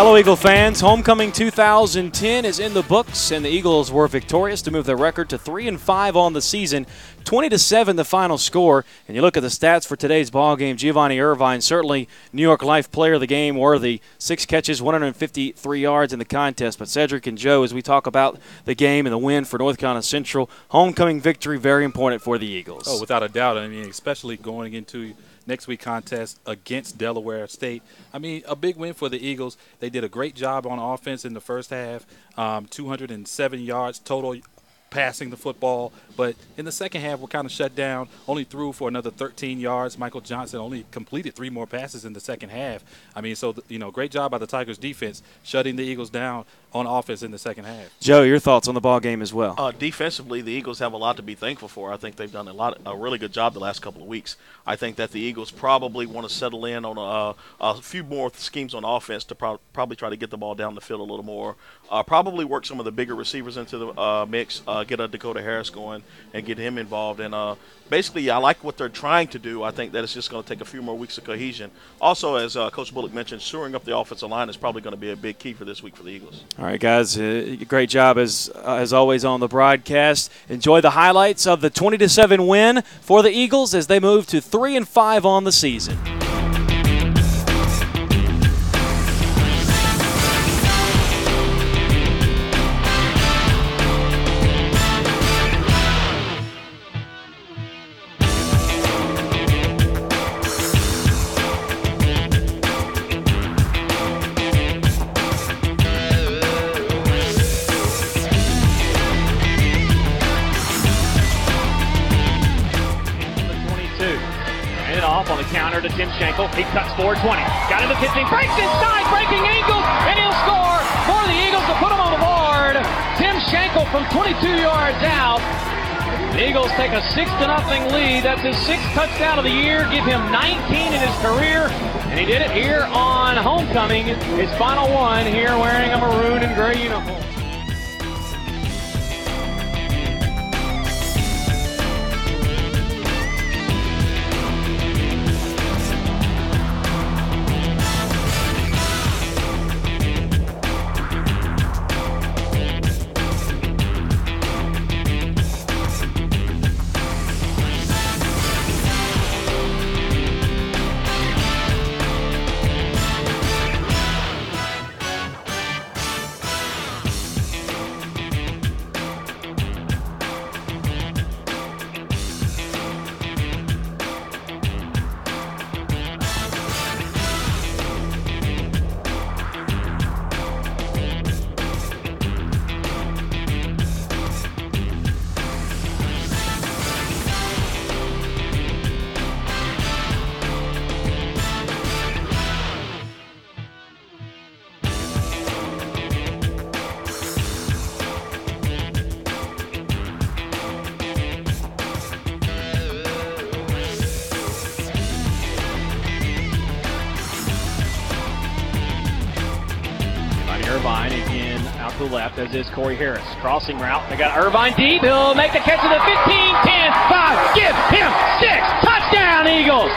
Hello, Eagle fans. Homecoming 2010 is in the books, and the Eagles were victorious to move their record to 3-5 on the season. 20-7 the final score. And you look at the stats for today's ball game. Giovanni Irvine, certainly New York Life Player of the Game worthy. 6 catches, 153 yards in the contest. But Cedric and Joe, as we talk about the game and the win for North Carolina Central, homecoming victory very important for the Eagles. Oh, without a doubt. I mean, especially going into next week contest against Delaware State. I mean, a big win for the Eagles. They did a great job on offense in the first half, 207 yards total passing the football. But in the second half, we're kind of shut down, only threw for another 13 yards. Michael Johnson only completed 3 more passes in the second half. I mean, so, great job by the Tigers defense shutting the Eagles down on offense in the second half. Joe, your thoughts on the ball game as well? Defensively, the Eagles have a lot to be thankful for. I think they've done a really good job the last couple of weeks. I think that the Eagles probably want to settle in on a few more schemes on offense to probably try to get the ball down the field a little more. Probably work some of the bigger receivers into the mix, get a Dakota Harris going and get him involved. And basically, I like what they're trying to do. I think that it's just going to take a few more weeks of cohesion. Also, as Coach Bullock mentioned, shoring up the offensive line is probably going to be a big key for this week for the Eagles. All right, guys, great job as always on the broadcast. Enjoy the highlights of the 20-7 win for the Eagles as they move to 3-5 on the season. On the counter to Tim Schenkel. He cuts forward 20. Got him to 15. Breaks inside, breaking ankles, and he'll score for the Eagles to put him on the board. Tim Schenkel from 22 yards out. The Eagles take a 6-0 lead. That's his 6th touchdown of the year. Give him 19 in his career. And he did it here on homecoming. His final one here wearing a maroon and gray uniform. Irvine again out to the left, as is Corey Harris. Crossing route. They got Irvine deep. He'll make the catch of the 15, 10, 5. Give him 6. Touchdown, Eagles.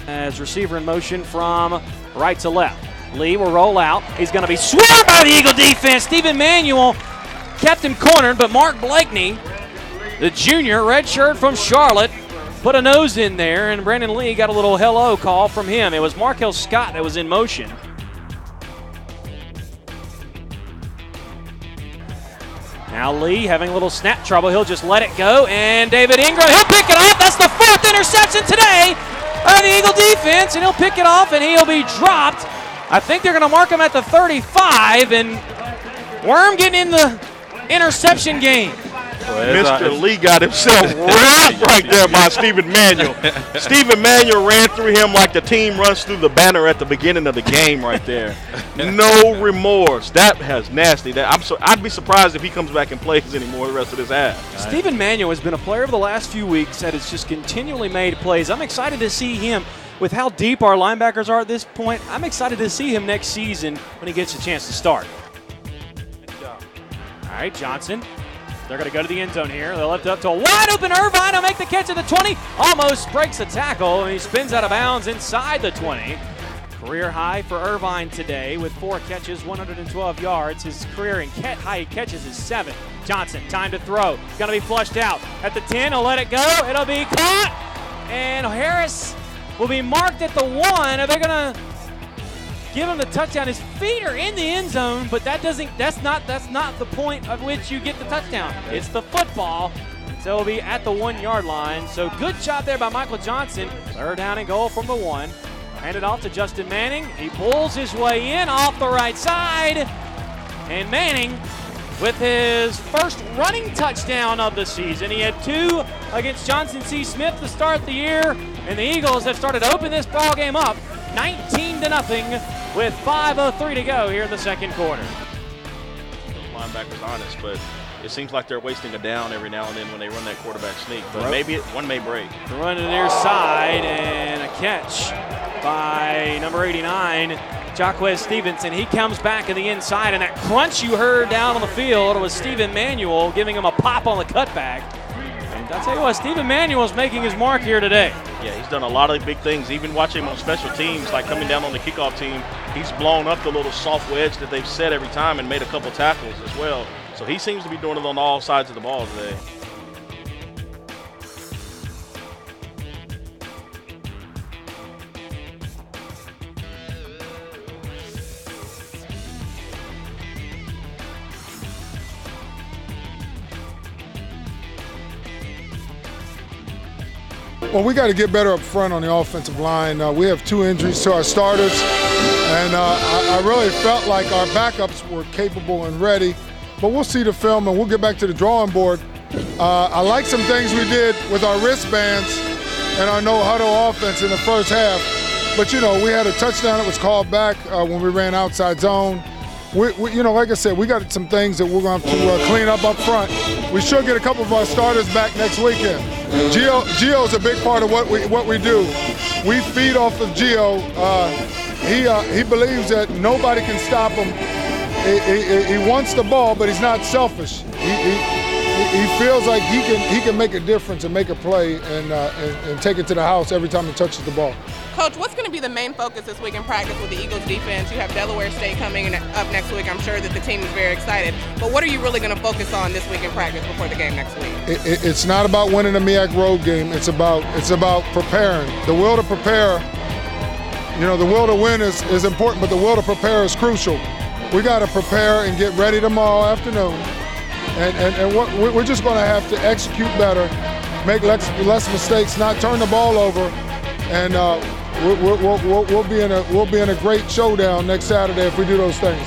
As receiver in motion from right to left. Lee will roll out. He's going to be swarmed by the Eagle defense. Stephen Manuel kept him cornered, but Mark Blakeney, the junior, redshirt from Charlotte, put a nose in there, and Brandon Lee got a little hello call from him. It was Markel Scott that was in motion. Now Lee having a little snap trouble. He'll just let it go, and David Ingram, he'll pick it off. That's the 4th interception today by the Eagle defense, and he'll pick it off, and he'll be dropped. I think they're going to mark him at the 35, and Worm getting in the interception game. Mr. Lee got himself wrapped right there by Stephen Manuel. Stephen Manuel ran through him like the team runs through the banner at the beginning of the game right there. No remorse. That has nasty. I'd be surprised if he comes back and plays anymore the rest of this half. Stephen Manuel has been a player of the last few weeks that has just continually made plays. I'm excited to see him. With how deep our linebackers are at this point, I'm excited to see him next season when he gets a chance to start. All right, Johnson They're going to go to the end zone here. They'll lift it up to a wide open Irvine. He'll make the catch at the 20. Almost breaks the tackle, and he spins out of bounds inside the 20. Career high for Irvine today with 4 catches, 112 yards. His career in high catches is 7. Johnson, time to throw. Going to be flushed out. At the 10, he'll let it go. It'll be caught. And Harris will be marked at the 1. Are they going to give him the touchdown? His feet are in the end zone, but that's not the point of which you get the touchdown. It's the football. So it'll be at the 1-yard line. So good job there by Michael Johnson. 3rd down and goal from the 1. Hand it off to Justin Manning. He pulls his way in off the right side. And Manning with his first running touchdown of the season. He had 2 against Johnson C. Smith to start the year. And the Eagles have started to open this ball game up 19-0 with 5:03 to go here in the second quarter. Those linebackers honest, but it seems like they're wasting a down every now and then when they run that quarterback sneak. But maybe one may break. Run to the near side and a catch by number 89, Jaquez Stevenson. He comes back in the inside, and that crunch you heard down on the field was Stephen Manuel giving him a pop on the cutback. And I'll tell you what, Stephen Manuel's making his mark here today. Yeah, he's done a lot of big things. Even watching him on special teams, like coming down on the kickoff team, he's blown up the little soft wedge that they've set every time and made a couple tackles as well. So he seems to be doing it on all sides of the ball today. Well, we got to get better up front on the offensive line. We have 2 injuries to our starters, and I really felt like our backups were capable and ready. But we'll see the film, and we'll get back to the drawing board. I like some things we did with our wristbands and our no-huddle offense in the first half. But, you know, we had a touchdown that was called back when we ran outside zone. You know, like I said, we got some things that we're going to have to clean up front. We should get a couple of our starters back next weekend. Gio's a big part of what we do. We feed off of Gio. He believes that nobody can stop him. He wants the ball, but he's not selfish. He feels like he can make a difference and make a play and take it to the house every time he touches the ball. Coach, what's going to be the main focus this week in practice with the Eagles defense? You have Delaware State coming up next week. I'm sure that the team is very excited. But what are you really going to focus on this week in practice before the game next week? It's not about winning a MEAC road game. It's about preparing. The will to prepare, you know, the will to win is important, but the will to prepare is crucial. We got to prepare and get ready tomorrow afternoon. And we're just going to have to execute better, make less mistakes, not turn the ball over, and we'll be in a great showdown next Saturday if we do those things.